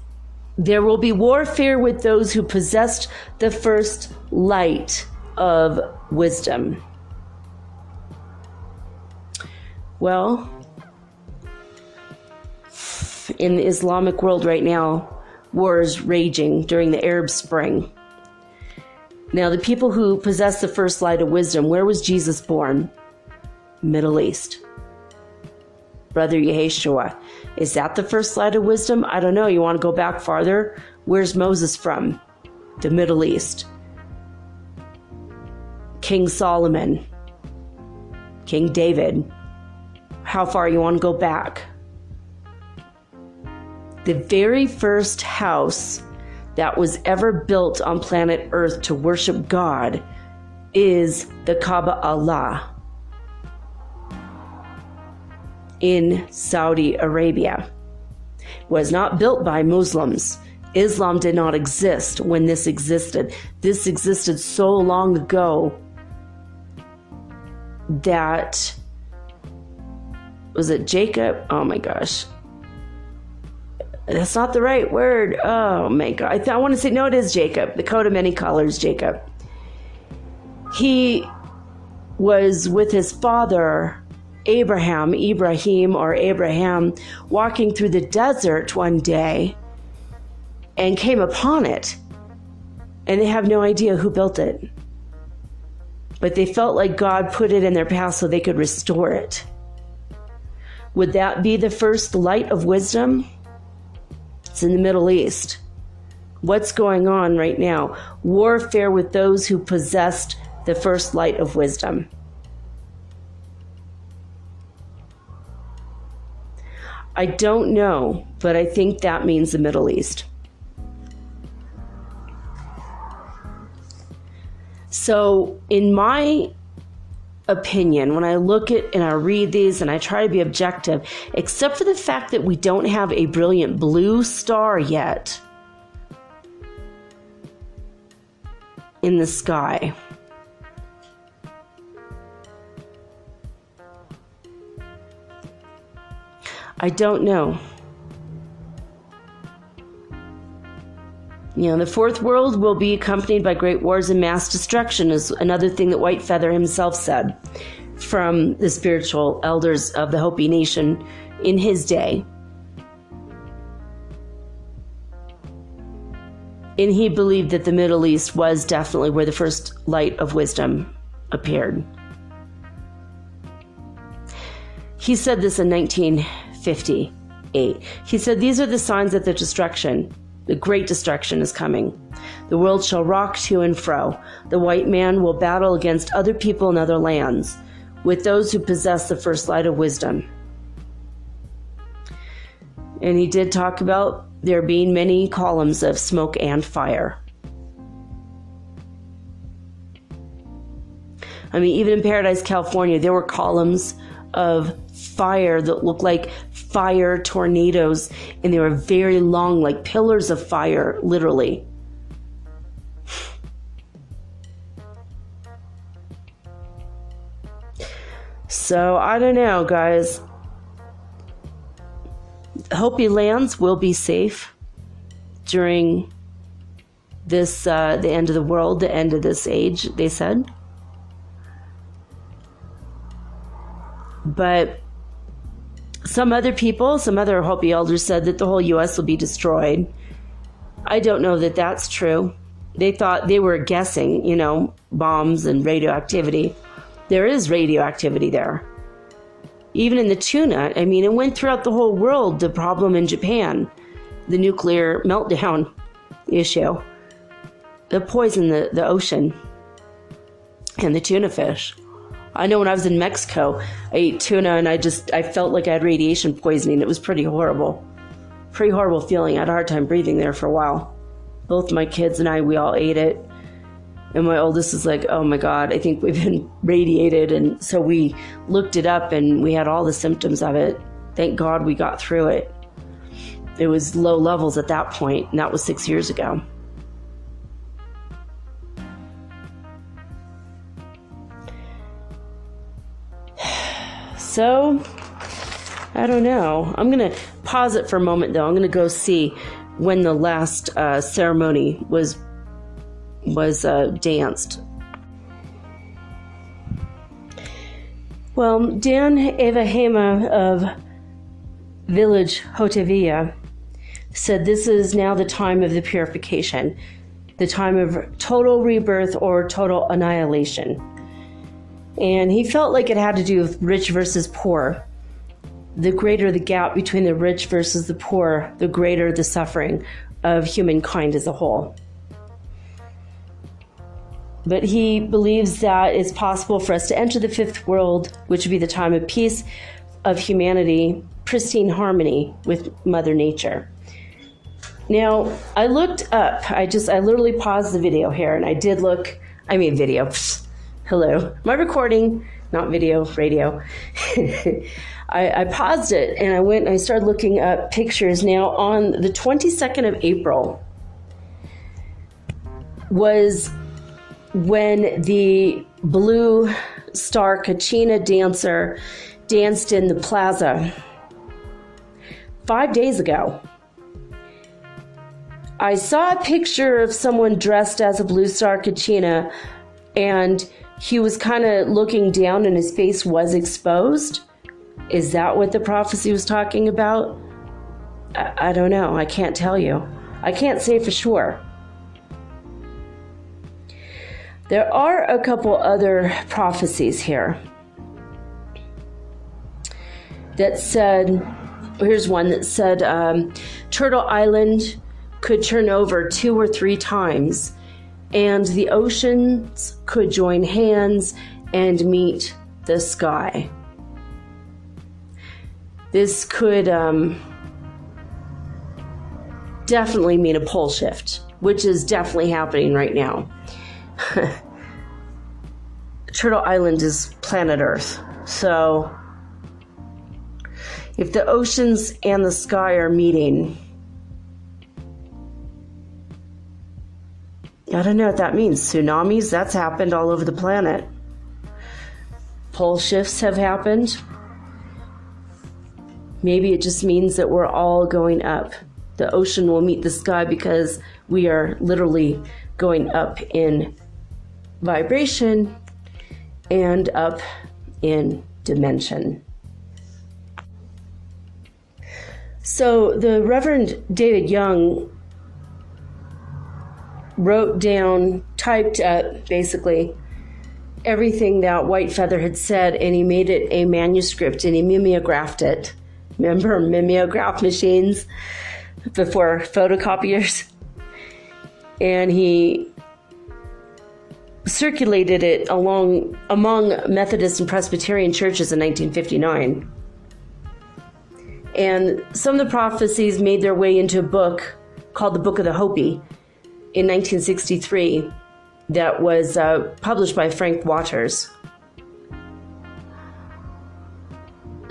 S1: there will be warfare with those who possessed the first light of wisdom. Well, in the Islamic world right now, war is raging during the Arab Spring. Now, the people who possess the first light of wisdom, where was Jesus born? Middle East. Brother Yeshua, is that the first light of wisdom? I don't know. You want to go back farther? Where's Moses from? The Middle East. King Solomon. King David. How far you want to go back? The very first house that was ever built on planet Earth to worship God is the Kaaba Allah in Saudi Arabia. It was not built by Muslims. Islam did not exist when this existed. This existed so long ago that, was it Jacob? Oh my gosh. That's not the right word. Oh my God. I want to say, no, it is Jacob. The coat of many colors, Jacob. He was with his father, Ibrahim, walking through the desert one day and came upon it. And they have no idea who built it. But they felt like God put it in their path so they could restore it. Would that be the first light of wisdom? It's in the Middle East. What's going on right now? Warfare with those who possessed the first light of wisdom. I don't know, but I think that means the Middle East. So, in my opinion, when I look at and I read these and I try to be objective, except for the fact that we don't have a brilliant blue star yet in the sky. I don't know. You know, the fourth world will be accompanied by great wars and mass destruction, is another thing that White Feather himself said from the spiritual elders of the Hopi nation in his day. And he believed that the Middle East was definitely where the first light of wisdom appeared. He said this in 1958. He said, "These are the signs that the great destruction is coming. The world shall rock to and fro. The white man will battle against other people in other lands, with those who possess the first light of wisdom." And he did talk about there being many columns of smoke and fire. I mean, even in Paradise, California, there were columns of fire that looked like fire tornadoes, and they were very long, like pillars of fire, literally. So, I don't know, guys. Hopi lands will be safe during this, the end of the world, the end of this age, they said. But some other Hopi elders said that the whole U.S. will be destroyed. I don't know that that's true. They thought, they were guessing, bombs and radioactivity. There is radioactivity there. Even in the tuna, I mean, it went throughout the whole world, the problem in Japan, the nuclear meltdown issue, the poison, the ocean, and the tuna fish. I know when I was in Mexico, I ate tuna and I felt like I had radiation poisoning. It was pretty horrible. Pretty horrible feeling. I had a hard time breathing there for a while. Both my kids and I, we all ate it. And my oldest is like, "Oh my God, I think we've been radiated." And so we looked it up and we had all the symptoms of it. Thank God we got through it. It was low levels at that point, and that was 6 years ago. So, I don't know. I'm going to pause it for a moment, though. I'm going to go see when the last ceremony was danced. Well, Dan Evahema of Village Hotevilla said this is now the time of the purification, the time of total rebirth or total annihilation. And he felt like it had to do with rich versus poor. The greater the gap between the rich versus the poor, the greater the suffering of humankind as a whole. But he believes that it's possible for us to enter the fifth world, which would be the time of peace, of humanity, pristine harmony with Mother Nature. Now, I looked up, I literally paused the video here, and I did look, video. Hello. My recording, not video, radio. I paused it, and I went and I started looking up pictures. Now, on the 22nd of April was when the Blue Star Kachina dancer danced in the Plaza 5 days ago. I saw a picture of someone dressed as a Blue Star Kachina, and he was kind of looking down and his face was exposed. Is that what the prophecy was talking about? I don't know. I can't tell you. I can't say for sure. There are a couple other prophecies here that said, here's one that said, Turtle Island could turn over 2 or 3 times, and the oceans could join hands and meet the sky. This could definitely mean a pole shift, which is definitely happening right now. Turtle Island is planet Earth, so if the oceans and the sky are meeting, I don't know what that means. Tsunamis, that's happened all over the planet. Pole shifts have happened. Maybe it just means that we're all going up. The ocean will meet the sky because we are literally going up in vibration and up in dimension. So the Reverend David Young wrote down, typed up basically everything that White Feather had said, and he made it a manuscript and he mimeographed it. Remember mimeograph machines before photocopiers? And he circulated it among Methodist and Presbyterian churches in 1959. And some of the prophecies made their way into a book called the Book of the Hopi in 1963 that was published by Frank Waters.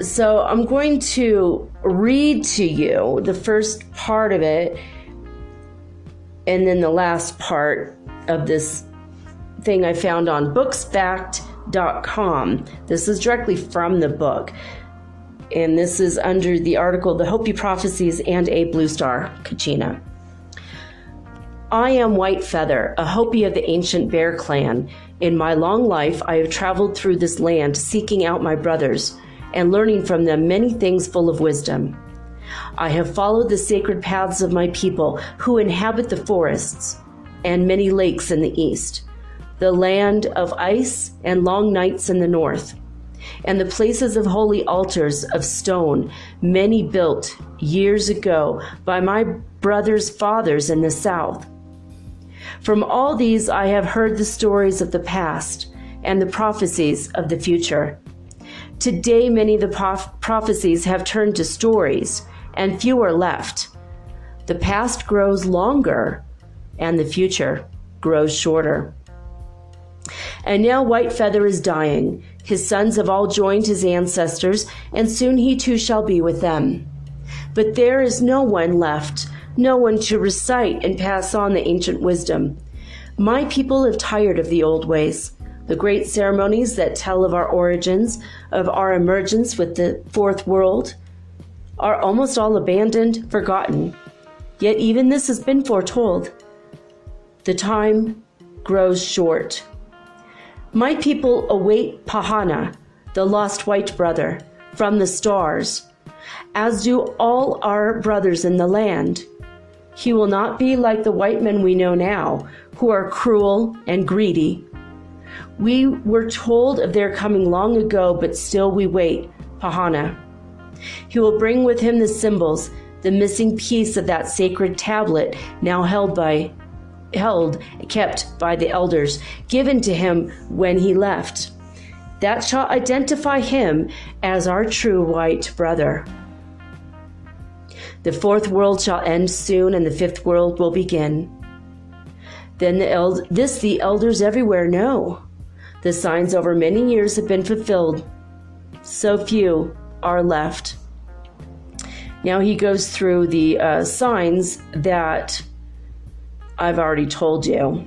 S1: So I'm going to read to you the first part of it and then the last part of this thing I found on booksfact.com. This is directly from the book. And this is under the article, The Hopi Prophecies and a Blue Star Kachina. I am White Feather, a Hopi of the ancient Bear Clan. In my long life, I have traveled through this land seeking out my brothers and learning from them many things full of wisdom. I have followed the sacred paths of my people who inhabit the forests and many lakes in the east, the land of ice and long nights in the north, and the places of holy altars of stone, many built years ago by my brothers' fathers in the south. From all these I have heard the stories of the past and the prophecies of the future. Today many of the prophecies have turned to stories, and few are left. The past grows longer, and the future grows shorter. And now White Feather is dying. His sons have all joined his ancestors, and soon he too shall be with them. But there is no one left, no one to recite and pass on the ancient wisdom. My people have tired of the old ways. The great ceremonies that tell of our origins, of our emergence with the fourth world, are almost all abandoned, forgotten. Yet even this has been foretold. The time grows short. My people await Pahana, the lost white brother, from the stars, as do all our brothers in the land. He will not be like the white men we know now, who are cruel and greedy. We were told of their coming long ago, but still we wait. Pahana. He will bring with him the symbols, the missing piece of that sacred tablet now kept by the elders, given to him when he left. That shall identify him as our true white brother. The fourth world shall end soon, and the fifth world will begin. Then the elders everywhere know. The signs over many years have been fulfilled. So few are left. Now he goes through the signs that I've already told you.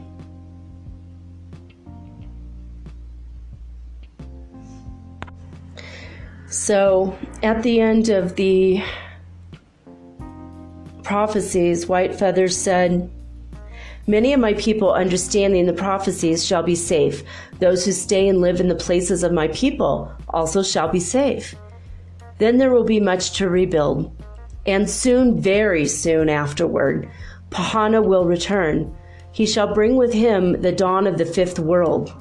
S1: So at the end of the prophecies, White Feather said, "Many of my people, understanding the prophecies, shall be safe. Those who stay and live in the places of my people also shall be safe. Then there will be much to rebuild. And soon, very soon afterward, Pahana will return. He shall bring with him the dawn of the fifth world.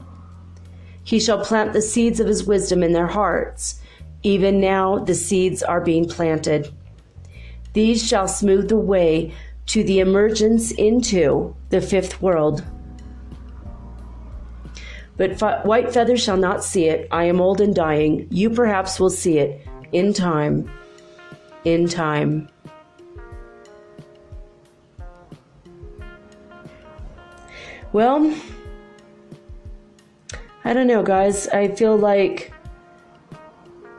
S1: He shall plant the seeds of his wisdom in their hearts. Even now the seeds are being planted. These shall smooth the way to the emergence into the fifth world. But White Feather shall not see it. I am old and dying. You perhaps will see it in time. In time." Well, I don't know, guys. I feel like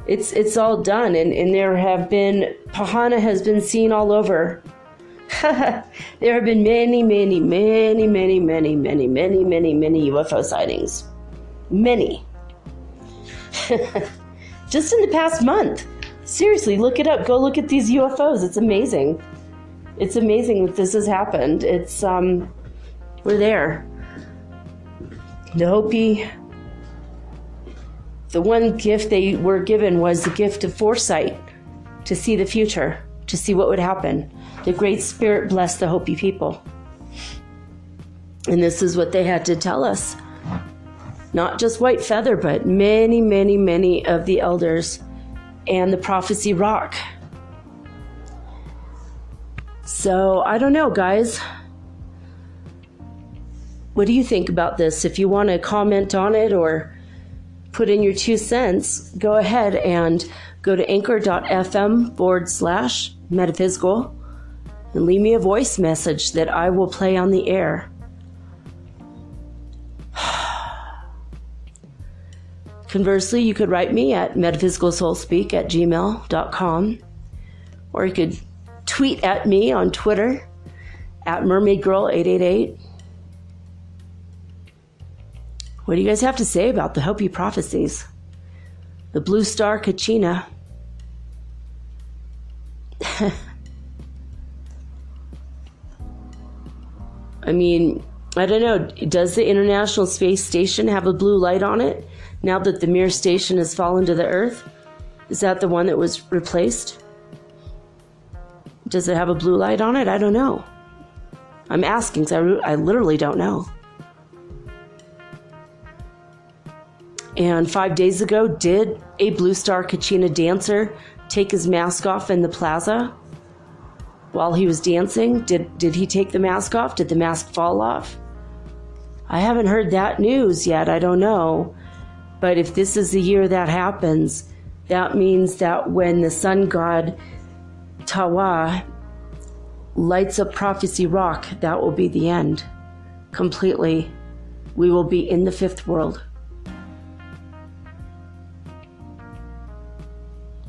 S1: it's all done, and there have been, Pahana has been seen all over. There have been many UFO sightings. Many. Just in the past month. Seriously, look it up. Go look at these UFOs. It's amazing. It's amazing that this has happened. It's, we're there. The Hopi, the one gift they were given was the gift of foresight to see the future, to see what would happen. The Great Spirit blessed the Hopi people. And this is what they had to tell us. Not just White Feather, but many of the elders and the prophecy rock. So, I don't know, guys. What do you think about this? If you want to comment on it or put in your 2 cents, go ahead and go to anchor.fm/metaphysical and leave me a voice message that I will play on the air. Conversely, you could write me at MetaphysicalSoulSpeak@gmail.com, or you could tweet at me on Twitter at MermaidGirl888. What do you guys have to say about the Hopi prophecies? The Blue Star Kachina. I mean, I don't know. Does the International Space Station have a blue light on it now that the Mir station has fallen to the Earth? Is that the one that was replaced? Does it have a blue light on it? I don't know. I'm asking because I literally don't know. And 5 days ago, did a Blue Star Kachina dancer take his mask off in the Plaza while he was dancing? Did he take the mask off? Did the mask fall off? I haven't heard that news yet. I don't know. But if this is the year that happens, that means that when the sun god Tawa lights up Prophecy Rock, that will be the end. Completely. We will be in the fifth world.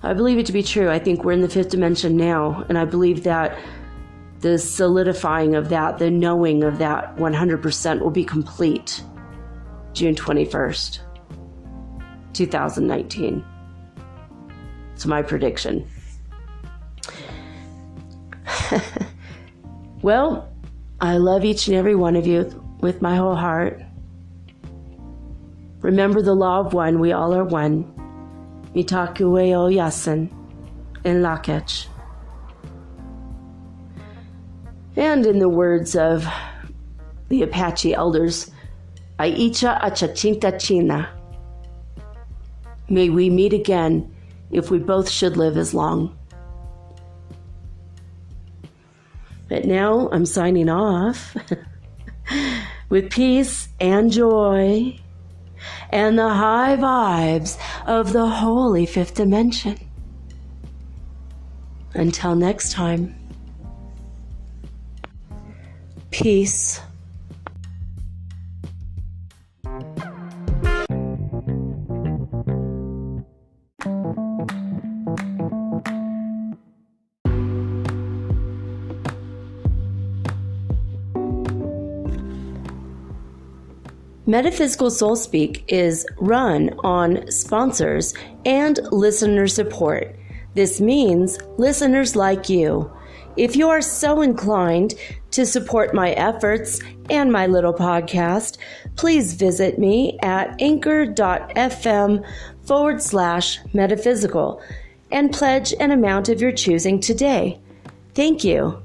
S1: I believe it to be true. I think we're in the fifth dimension now, and I believe that the solidifying of that, the knowing of that 100% will be complete June 21st, 2019. It's my prediction. Well, I love each and every one of you with my whole heart. Remember the law of one. We all are one. Mitakueo Yasin in Lakech. And in the words of the Apache elders, Aicha Achachinta China. May we meet again if we both should live as long. But now I'm signing off with peace and joy and the high vibes of the holy fifth dimension. Until next time, peace. Metaphysical Soul Speak is run on sponsors and listener support. This means listeners like you. If you are so inclined to support my efforts and my little podcast, please visit me at anchor.fm/metaphysical and pledge an amount of your choosing today. Thank you.